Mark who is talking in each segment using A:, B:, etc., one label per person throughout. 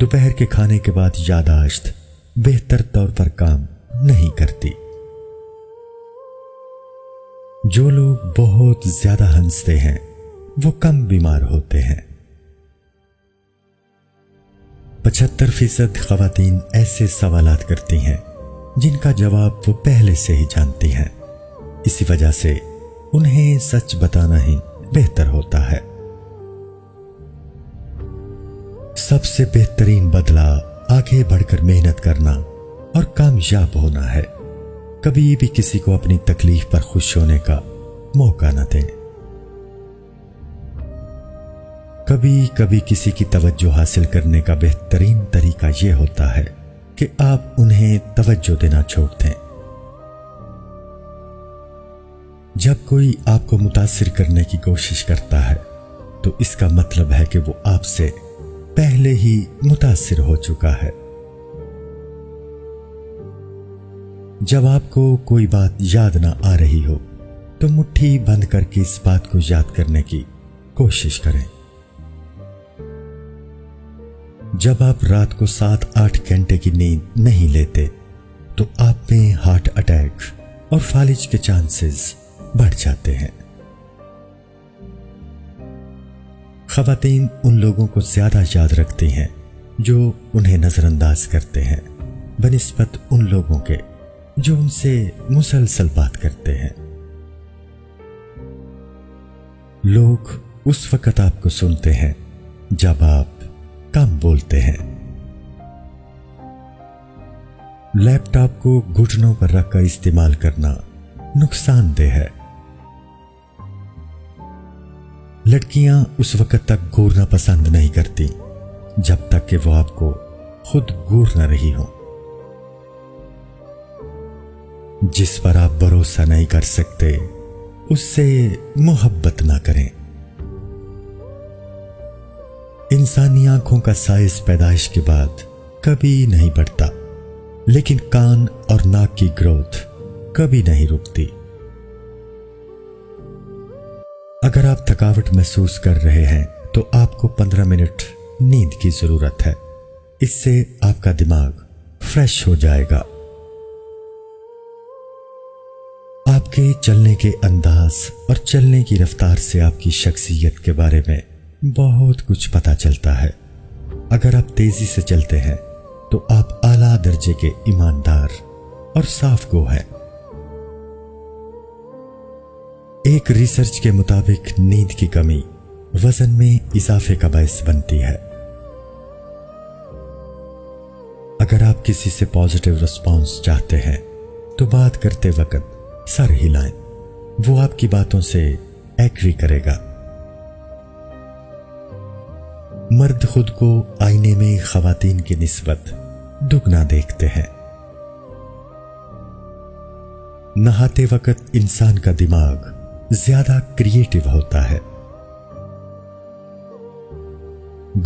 A: دوپہر کے کھانے کے بعد یاداشت بہتر طور پر کام نہیں کرتی۔ جو لوگ بہت زیادہ ہنستے ہیں وہ کم بیمار ہوتے ہیں۔ 75% خواتین ایسے سوالات کرتی ہیں جن کا جواب وہ پہلے سے ہی جانتی ہیں، اسی وجہ سے انہیں سچ بتانا ہی بہتر ہوتا ہے۔ سب سے بہترین بدلہ آگے بڑھ کر محنت کرنا اور کامیاب ہونا ہے۔ کبھی بھی کسی کو اپنی تکلیف پر خوش ہونے کا موقع نہ دیں۔ کبھی کبھی کسی کی توجہ حاصل کرنے کا بہترین طریقہ یہ ہوتا ہے کہ آپ انہیں توجہ دینا چھوڑ دیں۔ جب کوئی آپ کو متاثر کرنے کی کوشش کرتا ہے تو اس کا مطلب ہے کہ وہ آپ سے پہلے ہی متاثر ہو چکا ہے۔ جب آپ کو کوئی بات یاد نہ آ رہی ہو تو مٹھی بند کر کے اس بات کو یاد کرنے کی کوشش کریں۔ جب آپ رات کو 7-8 گھنٹے کی نیند نہیں لیتے تو آپ میں ہارٹ اٹیک اور فالج کے چانسز بڑھ جاتے ہیں۔ خواتین ان لوگوں کو زیادہ یاد رکھتی ہیں جو انہیں نظر انداز کرتے ہیں بنسبت ان لوگوں کے جو ان سے مسلسل بات کرتے ہیں۔ لوگ اس وقت آپ کو سنتے ہیں جب آپ کم بولتے ہیں۔ لیپ ٹاپ کو گھٹنوں پر رکھ کر استعمال کرنا نقصان دہ ہے۔ لڑکیاں اس وقت تک گھورنا پسند نہیں کرتی جب تک کہ وہ آپ کو خود گھور نہ رہی ہوں۔ جس پر آپ بھروسہ نہیں کر سکتے اس سے محبت نہ کریں۔ انسانی آنکھوں کا سائز پیدائش کے بعد کبھی نہیں بڑھتا، لیکن کان اور ناک کی گروتھ کبھی نہیں رکتی۔ اگر آپ تھکاوٹ محسوس کر رہے ہیں تو آپ کو 15 منٹ نیند کی ضرورت ہے، اس سے آپ کا دماغ فریش ہو جائے گا۔ آپ کے چلنے کے انداز اور چلنے کی رفتار سے آپ کی شخصیت کے بارے میں بہت کچھ پتہ چلتا ہے۔ اگر آپ تیزی سے چلتے ہیں تو آپ اعلیٰ درجے کے ایماندار اور صاف گو ہیں۔ ایک ریسرچ کے مطابق نیند کی کمی وزن میں اضافے کا باعث بنتی ہے۔ اگر آپ کسی سے پازیٹیو رسپانس چاہتے ہیں تو بات کرتے وقت سر ہلائیں، وہ آپ کی باتوں سے ایگری کرے گا۔ مرد خود کو آئینے میں خواتین کی نسبت دگنا دیکھتے ہیں۔ نہاتے وقت انسان کا دماغ زیادہ کریٹیو ہوتا ہے۔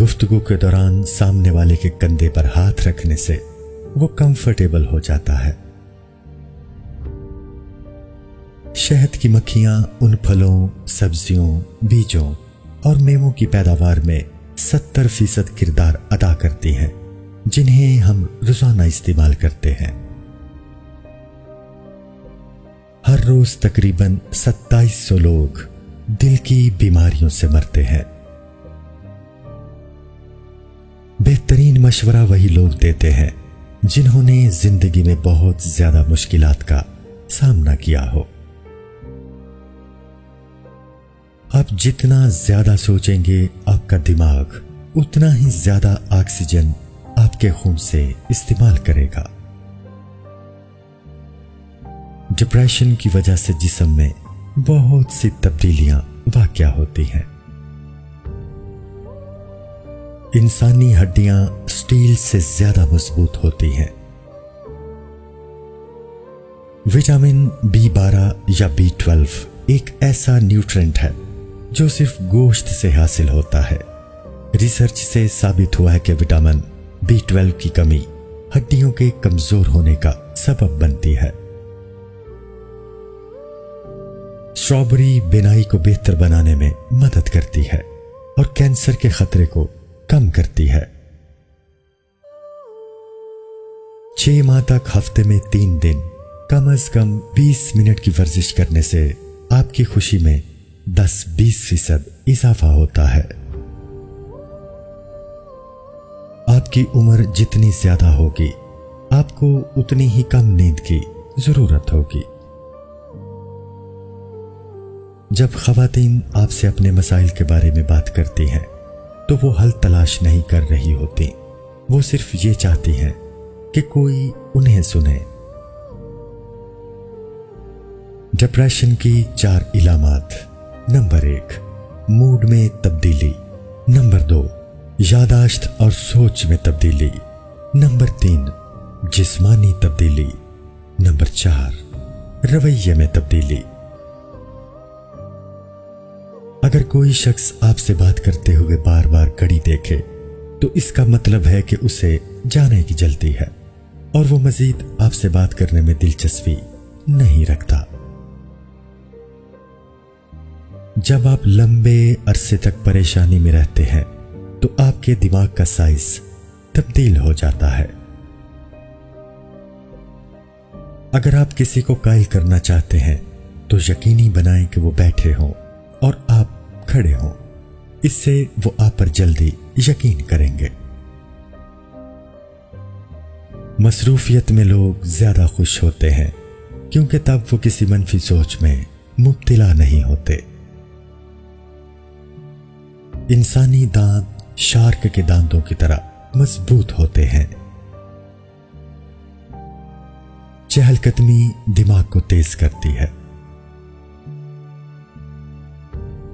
A: گفتگو کے دوران سامنے والے کے کندھے پر ہاتھ رکھنے سے وہ کمفرٹیبل ہو جاتا ہے۔ شہد کی مکھیاں ان پھلوں، سبزیوں، بیجوں اور میووں کی پیداوار میں 70% کردار ادا کرتی ہیں جنہیں ہم روزانہ استعمال کرتے ہیں۔ ہر روز تقریباً 2700 لوگ دل کی بیماریوں سے مرتے ہیں۔ بہترین مشورہ وہی لوگ دیتے ہیں جنہوں نے زندگی میں بہت زیادہ مشکلات کا سامنا کیا ہو۔ آپ جتنا زیادہ سوچیں گے آپ کا دماغ اتنا ہی زیادہ آکسیجن آپ کے خون سے استعمال کرے گا۔ ڈپریشن کی وجہ سے جسم میں بہت سی تبدیلیاں واقع ہوتی ہیں۔ انسانی ہڈیاں سٹیل سے زیادہ مضبوط ہوتی ہیں۔ وٹامن B12 یا B12 ایک ایسا نیوٹرینٹ ہے جو صرف گوشت سے حاصل ہوتا ہے۔ ریسرچ سے ثابت ہوا ہے کہ وٹامن B12 کی کمی ہڈیوں کے کمزور ہونے کا سبب بنتی ہے۔ اسٹرابری بینائی کو بہتر بنانے میں مدد کرتی ہے۔ اور کینسر کے خطرے کو کم کرتی ہے۔ 6 ماہ تک ہفتے میں 3 دن کم از کم 20 منٹ کی ورزش کرنے سے آپ کی خوشی میں 10-20% اضافہ ہوتا ہے۔ آپ کی عمر جتنی زیادہ ہوگی آپ کو اتنی ہی کم نیند کی ضرورت ہوگی۔ جب خواتین آپ سے اپنے مسائل کے بارے میں بات کرتی ہیں تو وہ حل تلاش نہیں کر رہی ہوتی، وہ صرف یہ چاہتی ہیں کہ کوئی انہیں سنے۔ ڈپریشن کی 4 علامات۔ نمبر 1، موڈ میں تبدیلی۔ نمبر 2، یاداشت اور سوچ میں تبدیلی۔ نمبر 3، جسمانی تبدیلی۔ نمبر 4، رویے میں تبدیلی۔ اگر کوئی شخص آپ سے بات کرتے ہوئے بار بار گھڑی دیکھے تو اس کا مطلب ہے کہ اسے جانے کی جلدی ہے اور وہ مزید آپ سے بات کرنے میں دلچسپی نہیں رکھتا۔ جب آپ لمبے عرصے تک پریشانی میں رہتے ہیں تو آپ کے دماغ کا سائز تبدیل ہو جاتا ہے۔ اگر آپ کسی کو قائل کرنا چاہتے ہیں تو یقینی بنائیں کہ وہ بیٹھے ہوں اور آپ کھڑے ہوں، اس سے وہ آپ پر جلدی یقین کریں گے۔ مصروفیت میں لوگ زیادہ خوش ہوتے ہیں کیونکہ تب وہ کسی منفی سوچ میں مبتلا نہیں ہوتے۔ انسانی دانت شارک کے دانتوں کی طرح مضبوط ہوتے ہیں۔ چہل قدمی دماغ کو تیز کرتی ہے۔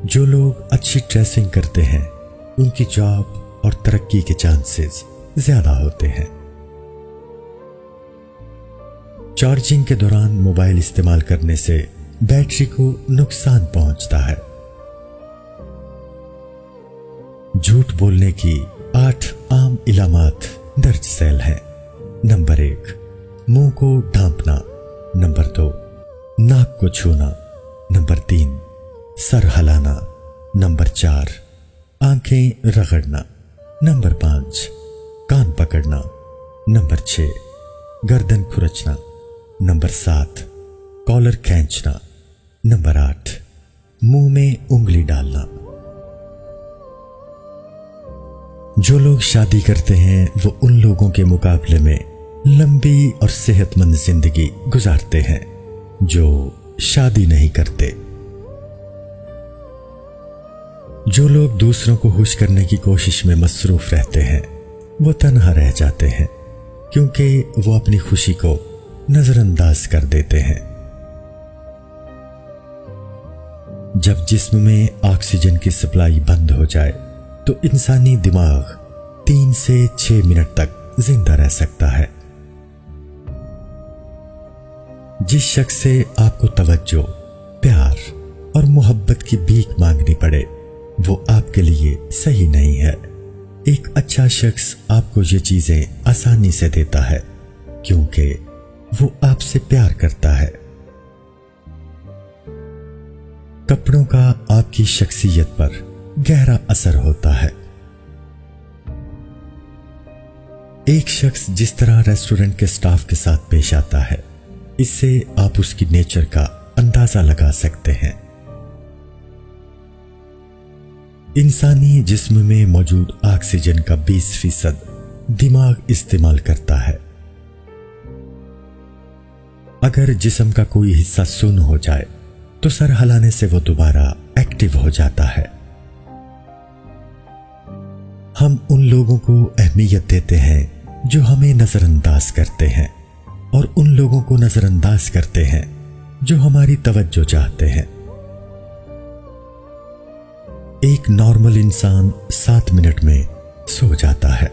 A: جو لوگ اچھی ڈریسنگ کرتے ہیں ان کی جاب اور ترقی کے چانسز زیادہ ہوتے ہیں۔ چارجنگ کے دوران موبائل استعمال کرنے سے بیٹری کو نقصان پہنچتا ہے۔ جھوٹ بولنے کی 8 عام علامات درج ذیل ہیں۔ نمبر 1، منہ کو ڈھانپنا۔ نمبر 2، ناک کو چھونا۔ نمبر 3، سر ہلانا۔ نمبر 4، آنکھیں رگڑنا۔ نمبر 5، کان پکڑنا۔ نمبر 6، گردن کھرچنا۔ نمبر 7، کالر کھینچنا۔ نمبر 8، منہ میں انگلی ڈالنا۔ جو لوگ شادی کرتے ہیں وہ ان لوگوں کے مقابلے میں لمبی اور صحت مند زندگی گزارتے ہیں جو شادی نہیں کرتے۔ جو لوگ دوسروں کو خوش کرنے کی کوشش میں مصروف رہتے ہیں وہ تنہا رہ جاتے ہیں کیونکہ وہ اپنی خوشی کو نظر انداز کر دیتے ہیں۔ جب جسم میں آکسیجن کی سپلائی بند ہو جائے تو انسانی دماغ 3 سے 6 منٹ تک زندہ رہ سکتا ہے۔ جس شخص سے آپ کو توجہ، پیار اور محبت کی بھیک مانگنی پڑے وہ آپ کے لیے صحیح نہیں ہے۔ ایک اچھا شخص آپ کو یہ چیزیں آسانی سے دیتا ہے کیونکہ وہ آپ سے پیار کرتا ہے۔ کپڑوں کا آپ کی شخصیت پر گہرا اثر ہوتا ہے۔ ایک شخص جس طرح ریسٹورنٹ کے سٹاف کے ساتھ پیش آتا ہے اس سے آپ اس کی نیچر کا اندازہ لگا سکتے ہیں۔ انسانی جسم میں موجود آکسیجن کا 20% دماغ استعمال کرتا ہے۔ اگر جسم کا کوئی حصہ سن ہو جائے تو سر ہلانے سے وہ دوبارہ ایکٹیو ہو جاتا ہے۔ ہم ان لوگوں کو اہمیت دیتے ہیں جو ہمیں نظر انداز کرتے ہیں اور ان لوگوں کو نظر انداز کرتے ہیں جو ہماری توجہ چاہتے ہیں۔ ایک نارمل انسان 7 منٹ میں سو جاتا ہے۔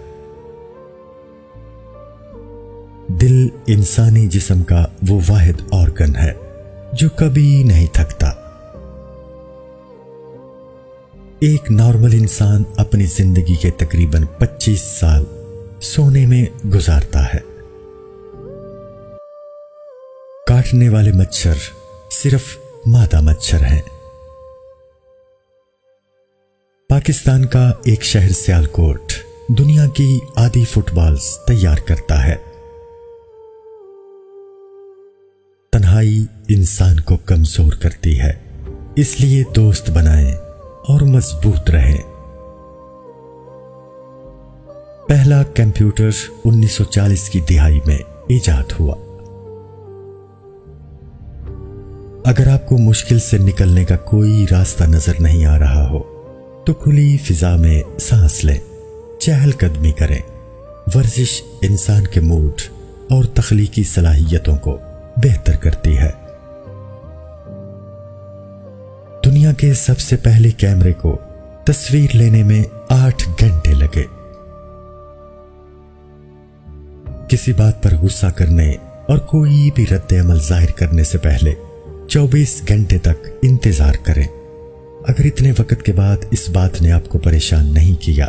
A: دل انسانی جسم کا وہ واحد آرگن ہے جو کبھی نہیں تھکتا۔ ایک نارمل انسان اپنی زندگی کے تقریباً 25 سال سونے میں گزارتا ہے۔ کاٹنے والے مچھر صرف مادہ مچھر ہیں۔ پاکستان کا ایک شہر سیالکوٹ دنیا کی آدھی فٹ بالز تیار کرتا ہے۔ تنہائی انسان کو کمزور کرتی ہے، اس لیے دوست بنائیں اور مضبوط رہیں۔ پہلا کمپیوٹر 1940 کی دہائی میں ایجاد ہوا۔ اگر آپ کو مشکل سے نکلنے کا کوئی راستہ نظر نہیں آ رہا ہو تو کھلی فضا میں سانس لیں، چہل قدمی کریں۔ ورزش انسان کے موڈ اور تخلیقی صلاحیتوں کو بہتر کرتی ہے۔ دنیا کے سب سے پہلے کیمرے کو تصویر لینے میں 8 گھنٹے لگے۔ کسی بات پر غصہ کرنے اور کوئی بھی رد عمل ظاہر کرنے سے پہلے 24 گھنٹے تک انتظار کریں۔ اگر اتنے وقت کے بعد اس بات نے آپ کو پریشان نہیں کیا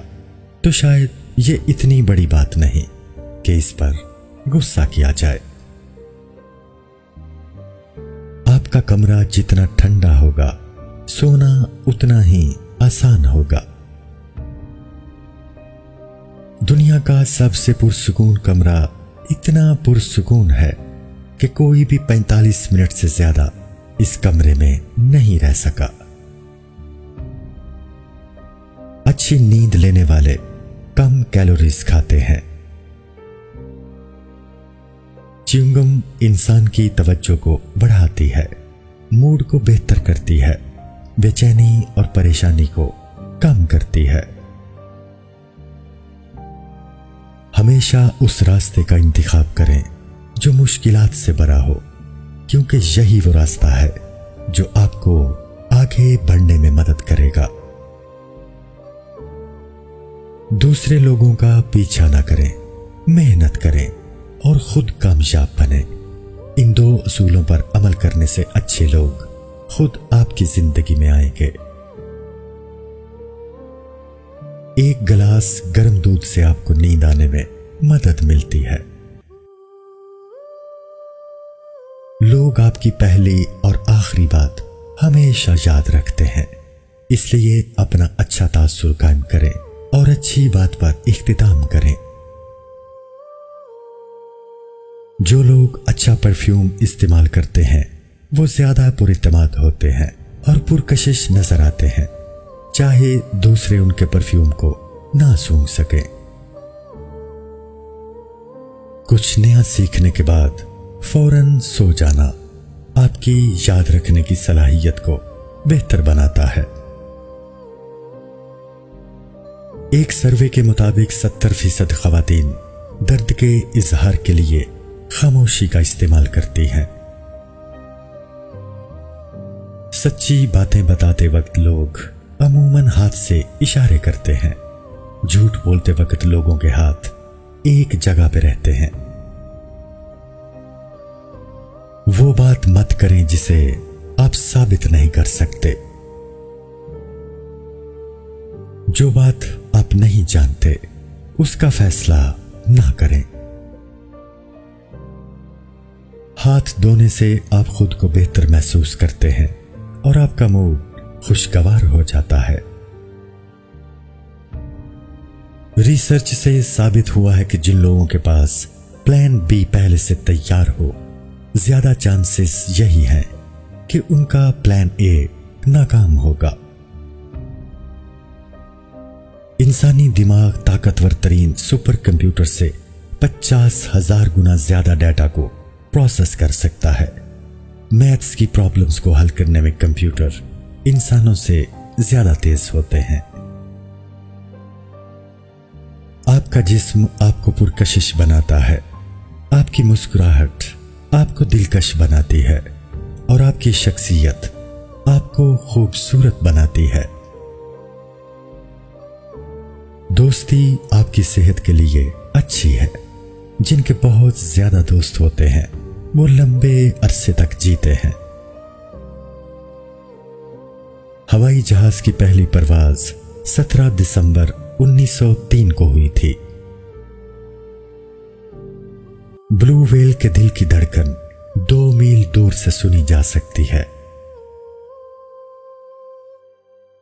A: تو شاید یہ اتنی بڑی بات نہیں کہ اس پر غصہ کیا جائے۔ آپ کا کمرہ جتنا ٹھنڈا ہوگا، سونا اتنا ہی آسان ہوگا۔ دنیا کا سب سے پرسکون کمرہ اتنا پرسکون ہے کہ کوئی بھی 45 منٹ سے زیادہ اس کمرے میں نہیں رہ سکا۔ اچھی نیند لینے والے کم کیلوریز کھاتے ہیں۔ چیونگم انسان کی توجہ کو بڑھاتی ہے، موڈ کو بہتر کرتی ہے، بے چینی اور پریشانی کو کم کرتی ہے۔ ہمیشہ اس راستے کا انتخاب کریں جو مشکلات سے بھرا ہو، کیونکہ یہی وہ راستہ ہے جو آپ کو آگے بڑھنے میں مدد کرے گا۔ دوسرے لوگوں کا پیچھا نہ کریں، محنت کریں اور خود کامیاب بنیں۔ ان 2 اصولوں پر عمل کرنے سے اچھے لوگ خود آپ کی زندگی میں آئیں گے۔ ایک گلاس گرم دودھ سے آپ کو نیند آنے میں مدد ملتی ہے۔ لوگ آپ کی پہلی اور آخری بات ہمیشہ یاد رکھتے ہیں، اس لیے اپنا اچھا تاثر قائم کریں اور اچھی بات پر اختتام کریں۔ جو لوگ اچھا پرفیوم استعمال کرتے ہیں وہ زیادہ پر اعتماد ہوتے ہیں اور پرکشش نظر آتے ہیں، چاہے دوسرے ان کے پرفیوم کو نہ سونگھ سکیں۔ کچھ نیا سیکھنے کے بعد فوراً سو جانا آپ کی یاد رکھنے کی صلاحیت کو بہتر بناتا ہے۔ ایک سروے کے مطابق 70% خواتین درد کے اظہار کے لیے خاموشی کا استعمال کرتی ہیں۔ سچی باتیں بتاتے وقت لوگ عموماً ہاتھ سے اشارے کرتے ہیں، جھوٹ بولتے وقت لوگوں کے ہاتھ ایک جگہ پہ رہتے ہیں۔ وہ بات مت کریں جسے آپ ثابت نہیں کر سکتے۔ جو بات آپ نہیں جانتے اس کا فیصلہ نہ کریں۔ ہاتھ دھونے سے آپ خود کو بہتر محسوس کرتے ہیں اور آپ کا موڈ خوشگوار ہو جاتا ہے۔ ریسرچ سے ثابت ہوا ہے کہ جن لوگوں کے پاس پلان بی پہلے سے تیار ہو، زیادہ چانسز یہی ہیں کہ ان کا پلان اے ناکام ہوگا۔ انسانی دماغ طاقتور ترین سپر کمپیوٹر سے 50,000 گنا زیادہ ڈیٹا کو پروسیس کر سکتا ہے۔ میتھس کی پرابلمز کو حل کرنے میں کمپیوٹر انسانوں سے زیادہ تیز ہوتے ہیں۔ آپ کا جسم آپ کو پرکشش بناتا ہے، آپ کی مسکراہٹ آپ کو دلکش بناتی ہے اور آپ کی شخصیت آپ کو خوبصورت بناتی ہے۔ دوستی آپ کی صحت کے لیے اچھی ہے۔ جن کے بہت زیادہ دوست ہوتے ہیں وہ لمبے عرصے تک جیتے ہیں۔ ہوائی جہاز کی پہلی پرواز 17 دسمبر 1903 کو ہوئی تھی۔ بلو ویل کے دل کی دھڑکن 2 میل دور سے سنی جا سکتی ہے۔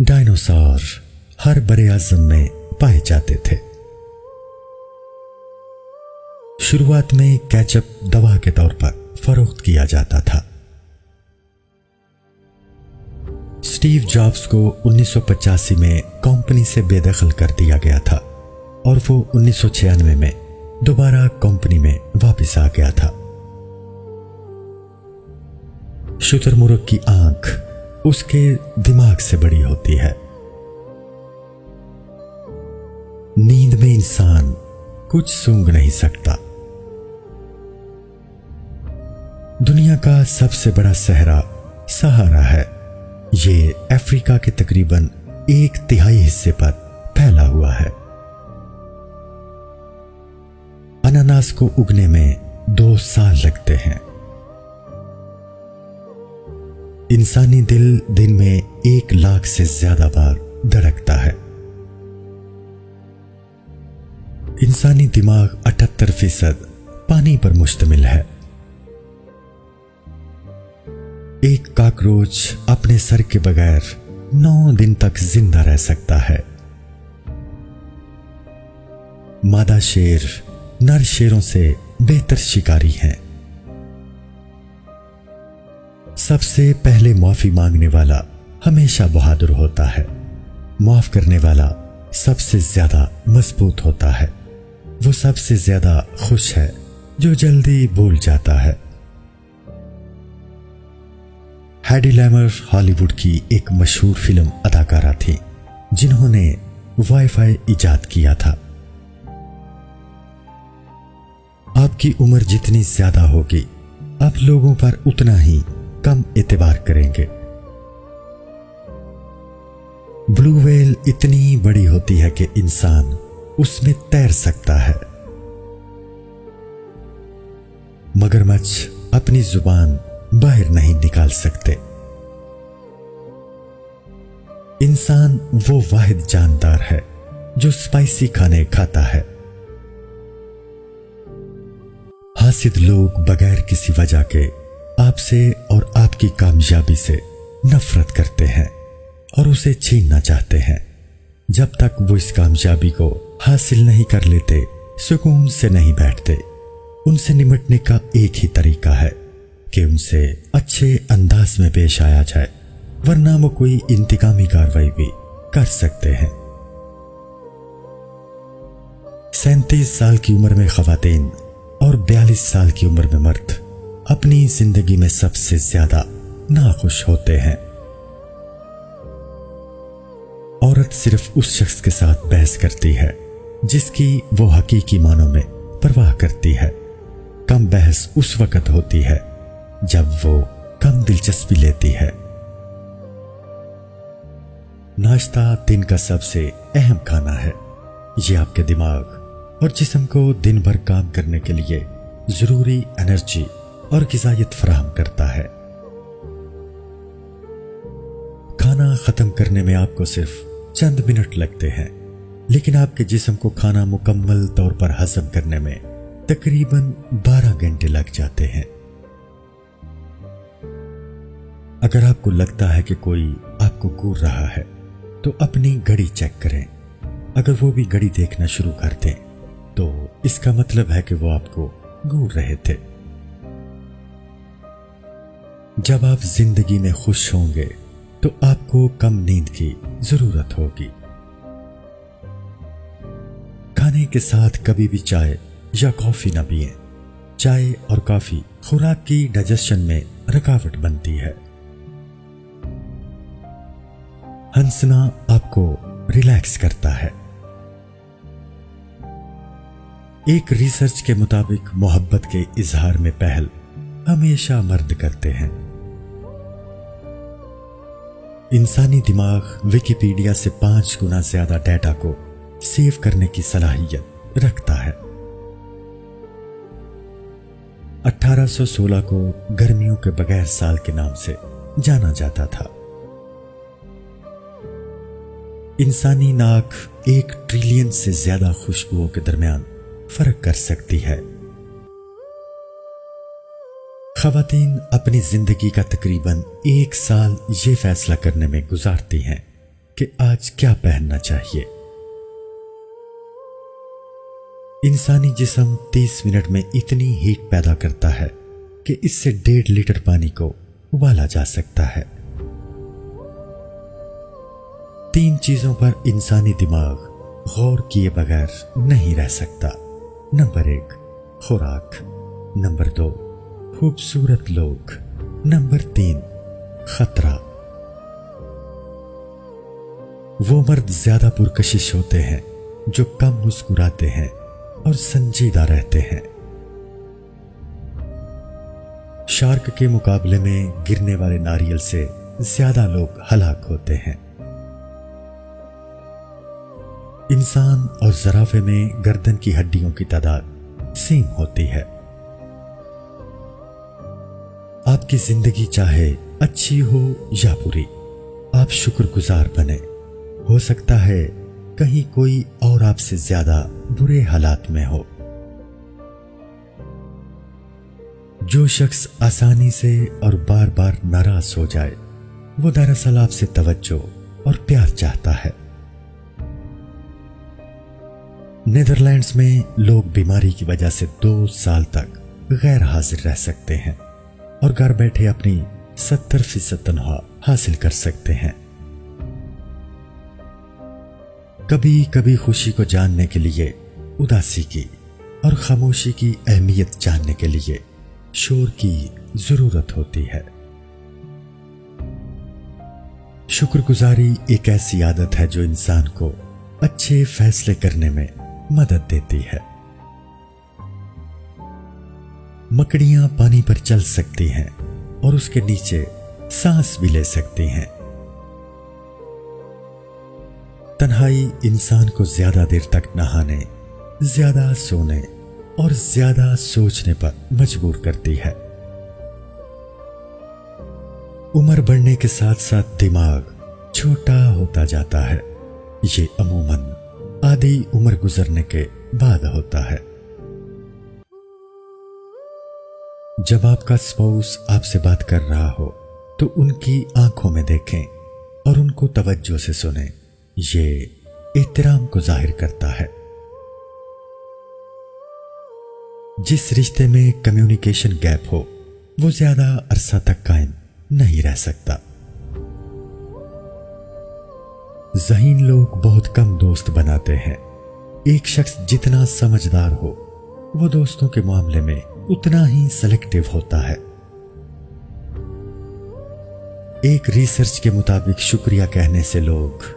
A: ڈائنوسار ہر بر اعظم میں پائے جاتے تھے۔ شروعات میں کیچپ دوا کے طور پر فروخت کیا جاتا تھا۔ اسٹیو جابز کو 1985 میں کمپنی سے بے دخل کر دیا گیا تھا اور وہ 1996 میں دوبارہ کمپنی میں واپس آ گیا تھا۔ شتر مرغ کی آنکھ اس کے دماغ سے بڑی ہوتی ہے۔ نیند میں انسان کچھ سونگھ نہیں سکتا۔ دنیا کا سب سے بڑا صحرا سہارا ہے۔ یہ افریقہ کے تقریباً 1/3 حصے پر پھیلا ہوا ہے۔ اناناس کو اگنے میں 2 سال لگتے ہیں۔ انسانی دل دن میں 1 لاکھ سے زیادہ بار دھڑکتا ہے۔ انسانی دماغ 78% پانی پر مشتمل ہے۔ ایک کاکروچ اپنے سر کے بغیر 9 دن تک زندہ رہ سکتا ہے۔ مادہ شیر نر شیروں سے بہتر شکاری ہیں۔ سب سے پہلے معافی مانگنے والا ہمیشہ بہادر ہوتا ہے۔ معاف کرنے والا سب سے زیادہ مضبوط ہوتا ہے۔ وہ سب سے زیادہ خوش ہے جو جلدی بھول جاتا ہے۔ ہیڈی لیمر ہالی ووڈ کی ایک مشہور فلم اداکارہ تھی جنہوں نے وائی فائی ایجاد کیا تھا۔ آپ کی عمر جتنی زیادہ ہوگی آپ لوگوں پر اتنا ہی کم اعتبار کریں گے۔ بلو ویل اتنی بڑی ہوتی ہے کہ انسان اس میں تیر سکتا ہے۔ مگرمچھ اپنی زبان باہر نہیں نکال سکتے۔ انسان وہ واحد جاندار ہے جو اسپائسی کھانے کھاتا ہے۔ حاسد لوگ بغیر کسی وجہ کے آپ سے اور آپ کی کامیابی سے نفرت کرتے ہیں اور اسے چھیننا چاہتے ہیں۔ جب تک وہ اس کامیابی کو حاصل نہیں کر لیتے سکون سے نہیں بیٹھتے۔ ان سے نمٹنے کا ایک ہی طریقہ ہے کہ ان سے اچھے انداز میں پیش آیا جائے، ورنہ وہ کوئی انتقامی کارروائی بھی کر سکتے ہیں۔ 37 سال کی عمر میں خواتین اور 42 سال کی عمر میں مرد اپنی زندگی میں سب سے زیادہ ناخوش ہوتے ہیں۔ عورت صرف اس شخص کے ساتھ بحث کرتی ہے جس کی وہ حقیقی معنوں میں پرواہ کرتی ہے۔ کم بحث اس وقت ہوتی ہے جب وہ کم دلچسپی لیتی ہے۔ ناشتہ دن کا سب سے اہم کھانا ہے۔ یہ آپ کے دماغ اور جسم کو دن بھر کام کرنے کے لیے ضروری انرجی اور غذائیت فراہم کرتا ہے۔ کھانا ختم کرنے میں آپ کو صرف چند منٹ لگتے ہیں، لیکن آپ کے جسم کو کھانا مکمل طور پر ہضم کرنے میں تقریباً 12 گھنٹے لگ جاتے ہیں۔ اگر آپ کو لگتا ہے کہ کوئی آپ کو گور رہا ہے تو اپنی گھڑی چیک کریں۔ اگر وہ بھی گھڑی دیکھنا شروع کر دیں تو اس کا مطلب ہے کہ وہ آپ کو گور رہے تھے۔ جب آپ زندگی میں خوش ہوں گے تو آپ کو کم نیند کی ضرورت ہوگی۔ کھانے کے ساتھ کبھی بھی چائے یا کافی نہ پئیں۔ چائے اور کافی خوراک کی ڈائجیشن میں رکاوٹ بنتی ہے۔ ہنسنا آپ کو ریلیکس کرتا ہے۔ ایک ریسرچ کے مطابق محبت کے اظہار میں پہل ہمیشہ مرد کرتے ہیں۔ انسانی دماغ ویکیپیڈیا سے 5 گنا زیادہ ڈیٹا کو سیو کرنے کی صلاحیت رکھتا ہے۔ 1816 کو گرمیوں کے بغیر سال کے نام سے جانا جاتا تھا۔ انسانی ناک 1 ٹریلین سے زیادہ خوشبوؤں کے درمیان فرق کر سکتی ہے۔ خواتین اپنی زندگی کا تقریباً 1 سال یہ فیصلہ کرنے میں گزارتی ہیں کہ آج کیا پہننا چاہیے۔ انسانی جسم 30 منٹ میں اتنی ہیٹ پیدا کرتا ہے کہ اس سے 1.5 لیٹر پانی کو ابالا جا سکتا ہے۔ 3 چیزوں پر انسانی دماغ غور کیے بغیر نہیں رہ سکتا۔ نمبر 1 خوراک، نمبر 2 خوبصورت لوگ، نمبر 3 خطرہ۔ وہ مرد زیادہ پرکشش ہوتے ہیں جو کم مسکراتے ہیں اور سنجیدہ رہتے ہیں۔ شارک کے مقابلے میں گرنے والے ناریل سے زیادہ لوگ ہلاک ہوتے ہیں۔ انسان اور زرافے میں گردن کی ہڈیوں کی تعداد سیم ہوتی ہے۔ آپ کی زندگی چاہے اچھی ہو یا بری، آپ شکر گزار بنے۔ ہو سکتا ہے کہیں کوئی اور آپ سے زیادہ برے حالات میں ہو۔ جو شخص آسانی سے اور بار بار ناراض ہو جائے وہ دراصل آپ سے توجہ اور پیار چاہتا ہے۔ نیدرلینڈز میں لوگ بیماری کی وجہ سے 2 سال تک غیر حاضر رہ سکتے ہیں اور گھر بیٹھے اپنی 70% تنخواہ حاصل کر سکتے ہیں۔ کبھی کبھی خوشی کو جاننے کے لیے اداسی کی اور خاموشی کی اہمیت جاننے کے لیے شور کی ضرورت ہوتی ہے۔ شکر گزاری ایک ایسی عادت ہے جو انسان کو اچھے فیصلے کرنے میں مدد دیتی ہے۔ مکڑیاں پانی پر چل سکتی ہیں اور اس کے نیچے سانس بھی لے سکتی ہیں۔ تنہائی انسان کو زیادہ دیر تک نہانے، زیادہ سونے اور زیادہ سوچنے پر مجبور کرتی ہے۔ عمر بڑھنے کے ساتھ ساتھ دماغ چھوٹا ہوتا جاتا ہے۔ یہ عموماً آدھی عمر گزرنے کے بعد ہوتا ہے۔ جب آپ کا اسپاؤس آپ سے بات کر رہا ہو تو ان کی آنکھوں میں دیکھیں اور ان کو توجہ سے سنیں۔ یہ احترام کو ظاہر کرتا ہے۔ جس رشتے میں کمیونیکیشن گیپ ہو وہ زیادہ عرصہ تک قائم نہیں رہ سکتا۔ ذہین لوگ بہت کم دوست بناتے ہیں۔ ایک شخص جتنا سمجھدار ہو وہ دوستوں کے معاملے میں اتنا ہی سلیکٹیو ہوتا ہے۔ ایک ریسرچ کے مطابق شکریہ کہنے سے لوگ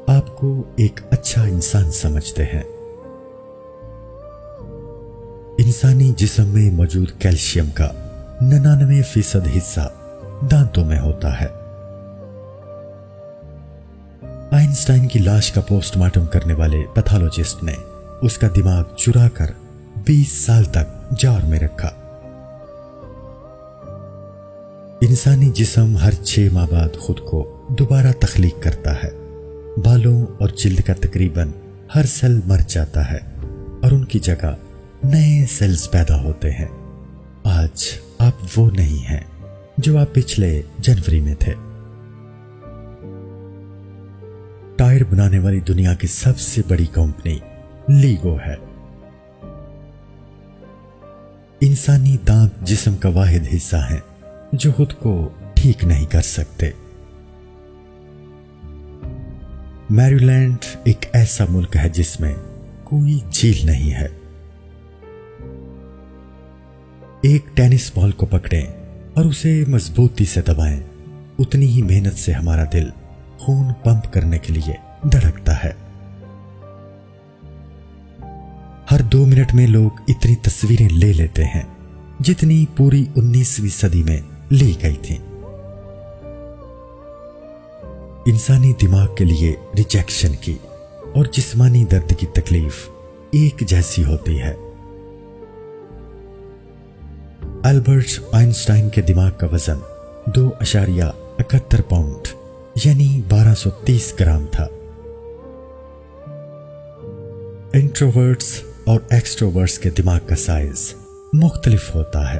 A: آپ کو ایک اچھا انسان سمجھتے ہیں۔ انسانی جسم میں موجود کیلشیم کا 99% حصہ دانتوں میں ہوتا ہے۔ آئنسٹائن کی لاش کا پوسٹ مارٹم کرنے والے پیتھولوجسٹ نے اس کا دماغ چرا کر 20 سال تک جار میں رکھا۔ انسانی جسم ہر 6 ماہ بعد خود کو دوبارہ تخلیق کرتا ہے۔ بالوں اور جلد کا تقریباً ہر سیل مر جاتا ہے اور ان کی جگہ نئے سیلز پیدا ہوتے ہیں۔ آج آپ وہ نہیں ہیں جو آپ پچھلے جنوری میں تھے۔ ٹائر بنانے والی دنیا کی سب سے بڑی کمپنی لیگو ہے۔ انسانی دانت جسم کا واحد حصہ ہے جو خود کو ٹھیک نہیں کر سکتے۔ میریلینڈ ایک ایسا ملک ہے جس میں کوئی جھیل نہیں ہے۔ ایک ٹینس بال کو پکڑیں اور اسے مضبوطی سے دبائیں، اتنی ہی محنت سے ہمارا دل خون پمپ کرنے کے لیے دھڑکتا ہے۔ ہر 2 منٹ میں لوگ اتنی تصویریں لے لیتے ہیں جتنی پوری 19ویں صدی میں لی گئی تھیں۔ انسانی دماغ کے لیے ریجیکشن کی اور جسمانی درد کی تکلیف ایک جیسی ہوتی ہے۔ البرٹ آئنسٹائن کے دماغ کا وزن 2.71 پاؤنڈ یعنی 1230 گرام تھا۔ انٹروورٹس اور ایکسٹروورٹس کے دماغ کا سائز مختلف ہوتا ہے۔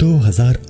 A: 2,000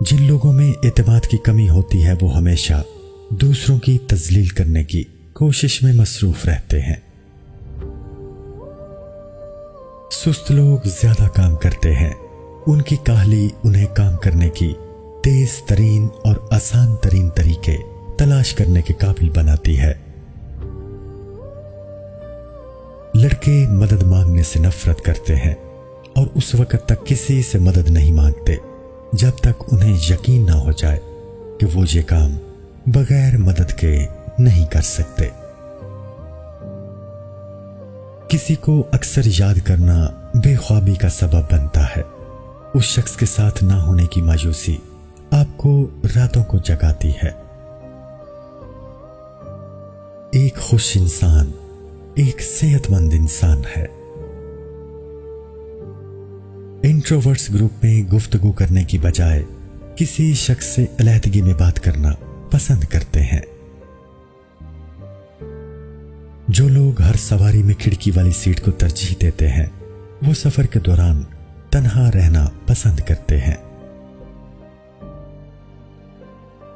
A: جن لوگوں میں اعتماد کی کمی ہوتی ہے وہ ہمیشہ دوسروں کی تذلیل کرنے کی کوشش میں مصروف رہتے ہیں۔ سست لوگ زیادہ کام کرتے ہیں، ان کی کاہلی انہیں کام کرنے کی تیز ترین اور آسان ترین طریقے تلاش کرنے کے قابل بناتی ہے۔ لڑکے مدد مانگنے سے نفرت کرتے ہیں اور اس وقت تک کسی سے مدد نہیں مانگتے جب تک انہیں یقین نہ ہو جائے کہ وہ یہ کام بغیر مدد کے نہیں کر سکتے۔ کسی کو اکثر یاد کرنا بے خوابی کا سبب بنتا ہے۔ اس شخص کے ساتھ نہ ہونے کی مایوسی آپ کو راتوں کو جگاتی ہے۔ ایک خوش انسان ایک صحت مند انسان ہے۔ انٹروورٹس گروپ میں گفتگو کرنے کی بجائے کسی شخص سے علیحدگی میں بات کرنا پسند کرتے ہیں۔ جو لوگ ہر سواری میں کھڑکی والی سیٹ کو ترجیح دیتے ہیں وہ سفر کے دوران تنہا رہنا پسند کرتے ہیں۔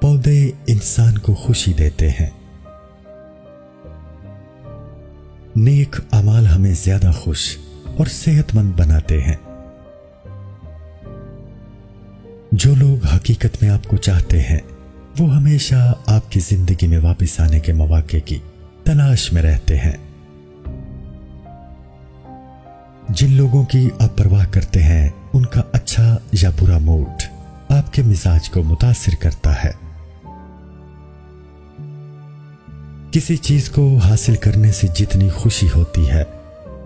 A: پودے انسان کو خوشی دیتے ہیں۔ نیک اعمال ہمیں زیادہ خوش اور صحت مند بناتے ہیں۔ جو لوگ حقیقت میں آپ کو چاہتے ہیں وہ ہمیشہ آپ کی زندگی میں واپس آنے کے مواقع کی تلاش میں رہتے ہیں۔ جن لوگوں کی آپ پرواہ کرتے ہیں ان کا اچھا یا برا موڈ آپ کے مزاج کو متاثر کرتا ہے۔ کسی چیز کو حاصل کرنے سے جتنی خوشی ہوتی ہے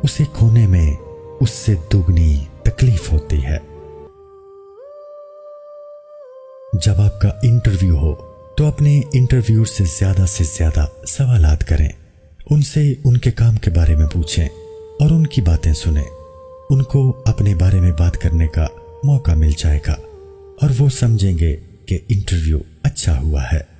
A: اسے کھونے میں اس سے دوگنی تکلیف ہوتی ہے۔ جب آپ کا انٹرویو ہو تو اپنے انٹرویور سے زیادہ سوالات کریں، ان سے ان کے کام کے بارے میں پوچھیں اور ان کی باتیں سنیں۔ ان کو اپنے بارے میں بات کرنے کا موقع مل جائے گا اور وہ سمجھیں گے کہ انٹرویو اچھا ہوا ہے۔